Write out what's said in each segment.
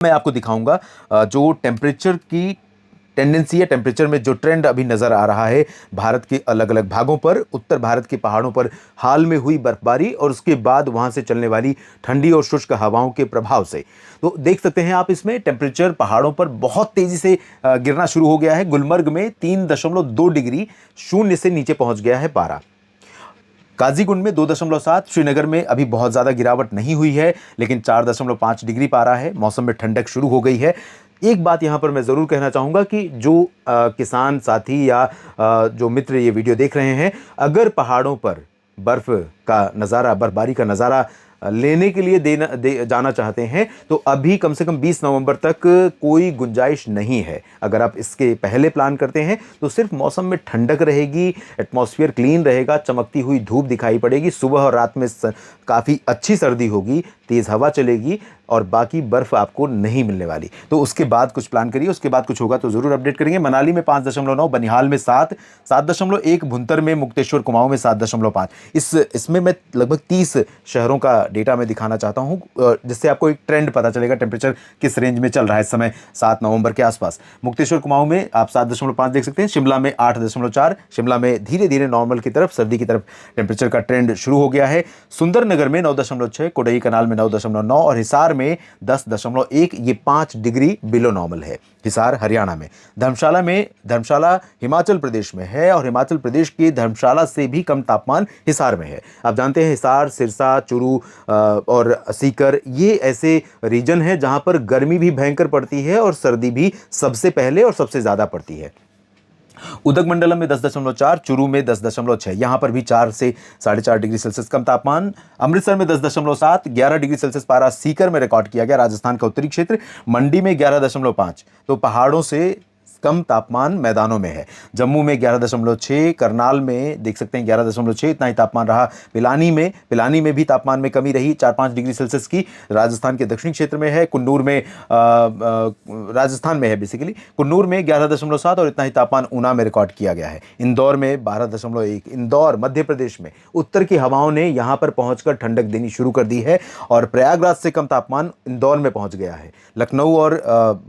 मैं आपको दिखाऊंगा जो टेम्परेचर की टेंडेंसी है, टेम्परेचर में जो ट्रेंड अभी नज़र आ रहा है भारत के अलग अलग भागों पर। उत्तर भारत के पहाड़ों पर हाल में हुई बर्फबारी और उसके बाद वहां से चलने वाली ठंडी और शुष्क हवाओं के प्रभाव से तो देख सकते हैं आप, इसमें टेम्परेचर पहाड़ों पर बहुत तेजी से गिरना शुरू हो गया है। गुलमर्ग में 3.2 डिग्री शून्य से नीचे पहुंच गया है पारा। काजीगुंड में 2.7, श्रीनगर में अभी बहुत ज़्यादा गिरावट नहीं हुई है, लेकिन 4.5 डिग्री पारा है। मौसम में ठंडक शुरू हो गई है। एक बात यहाँ पर मैं ज़रूर कहना चाहूँगा कि जो किसान साथी या जो मित्र ये वीडियो देख रहे हैं, अगर पहाड़ों पर बर्फ़ का नज़ारा, बर्फबारी का नज़ारा लेने के लिए जाना चाहते हैं तो अभी कम से कम 20 नवंबर तक कोई गुंजाइश नहीं है। अगर आप इसके पहले प्लान करते हैं तो सिर्फ मौसम में ठंडक रहेगी, एटमॉस्फेयर क्लीन रहेगा, चमकती हुई धूप दिखाई पड़ेगी, सुबह और रात में काफ़ी अच्छी सर्दी होगी, तेज़ हवा चलेगी और बाकी बर्फ़ आपको नहीं मिलने वाली। तो उसके बाद कुछ प्लान करिए, उसके बाद कुछ होगा तो ज़रूर अपडेट करेंगे। मनाली में 5.9, बनिहाल में 7, 7.1, भुंतर में, मुक्तेश्वर, कुमाऊं में 7.5। इसमें मैं लगभग 30 शहरों का डेटा मैं दिखाना चाहता हूं, जिससे आपको एक ट्रेंड पता चलेगा टेम्परेचर किस रेंज में चल रहा है इस समय 7 नवंबर के आसपास। मुक्तेश्वर, कुमाऊं में आप 7.5 देख सकते हैं। शिमला में 8.4, शिमला में धीरे धीरे नॉर्मल की तरफ, सर्दी की तरफ टेम्परेचर का ट्रेंड शुरू हो गया है। सुंदरनगर में 9.6, कोडई कनाल में 9.9 और हिसार में 10.1, ये 5 डिग्री बिलो नॉर्मल है। हिसार हरियाणा में। धर्मशाला हिमाचल प्रदेश में है और हिमाचल प्रदेश के धर्मशाला से भी कम तापमान हिसार में है। आप जानते हैं हिसार, सिरसा, चुरू और सीकर ये ऐसे रीजन हैं जहां पर गर्मी भी भयंकर पड़ती है और सर्दी भी सबसे पहले और सबसे ज्यादा पड़ती है। उदगमंडलम में 10.4, चुरू में 10.6, यहां पर भी 4 से 4.5 डिग्री सेल्सियस कम तापमान। अमृतसर में 10.7, 11 डिग्री सेल्सियस पारा सीकर में रिकॉर्ड किया गया। राजस्थान का उत्तरी क्षेत्र, मंडी में 11.5, तो पहाड़ों से कम तापमान मैदानों में है। जम्मू में 11.6, करनाल में देख सकते हैं 11.6, इतना ही तापमान रहा। पिलानी में भी तापमान में कमी रही 4-5 डिग्री सेल्सियस की। राजस्थान के दक्षिणी क्षेत्र में है। कुन्नूर में राजस्थान में है बेसिकली, कुन्नूर में 11.7 और इतना ही तापमान ऊना में रिकॉर्ड किया गया है। इंदौर में 12.1, इंदौर मध्य प्रदेश में उत्तर की हवाओं ने यहां पर पहुंचकर ठंडक देनी शुरू कर दी है और प्रयागराज से कम तापमान इंदौर में पहुंच गया है। लखनऊ और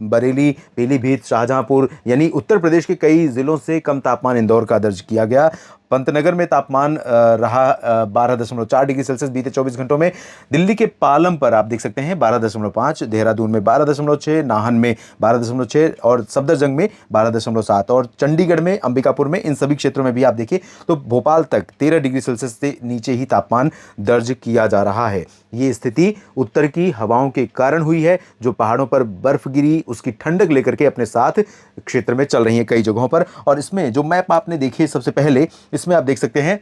बरेली, पीलीभीत, शाहजहांपुर यानी उत्तर प्रदेश के कई जिलों से कम तापमान इंदौर का दर्ज किया गया। पंतनगर में तापमान रहा 12.4 डिग्री सेल्सियस बीते 24 घंटों में। दिल्ली के पालम पर आप देख सकते हैं 12.5, देहरादून में 12.6, नाहन में 12.6 और सफदरजंग में 12.7 और चंडीगढ़ में, अंबिकापुर में, इन सभी क्षेत्रों में भी आप देखिए तो भोपाल तक 13 डिग्री सेल्सियस से नीचे ही तापमान दर्ज किया जा रहा है। ये स्थिति उत्तर की हवाओं के कारण हुई है, जो पहाड़ों पर बर्फ गिरी उसकी ठंडक लेकर के अपने साथ क्षेत्र में चल रही है कई जगहों पर। और इसमें जो मैप आपने देखी सबसे पहले, इसमें आप देख सकते हैं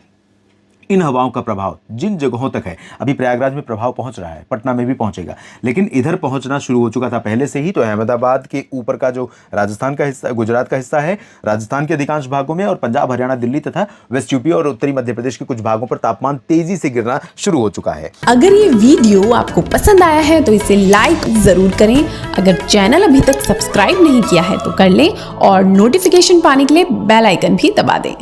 इन हवाओं का प्रभाव जिन जगहों तक है। अभी प्रयागराज में प्रभाव पहुंच रहा है, पटना में भी पहुंचेगा, लेकिन इधर पहुंचना शुरू हो चुका था पहले से ही। तो अहमदाबाद के ऊपर का जो राजस्थान का हिस्सा, गुजरात का हिस्सा है, राजस्थान के अधिकांश भागों में और पंजाब, हरियाणा, दिल्ली तथा वेस्ट यूपी और उत्तरी मध्य प्रदेश के कुछ भागों पर तापमान तेजी से गिरना शुरू हो चुका है। अगर ये वीडियो आपको पसंद आया है तो इसे लाइक जरूर करें। अगर चैनल अभी तक सब्सक्राइब नहीं किया है तो कर लें और नोटिफिकेशन पाने के लिए बेल आइकन भी दबा दें।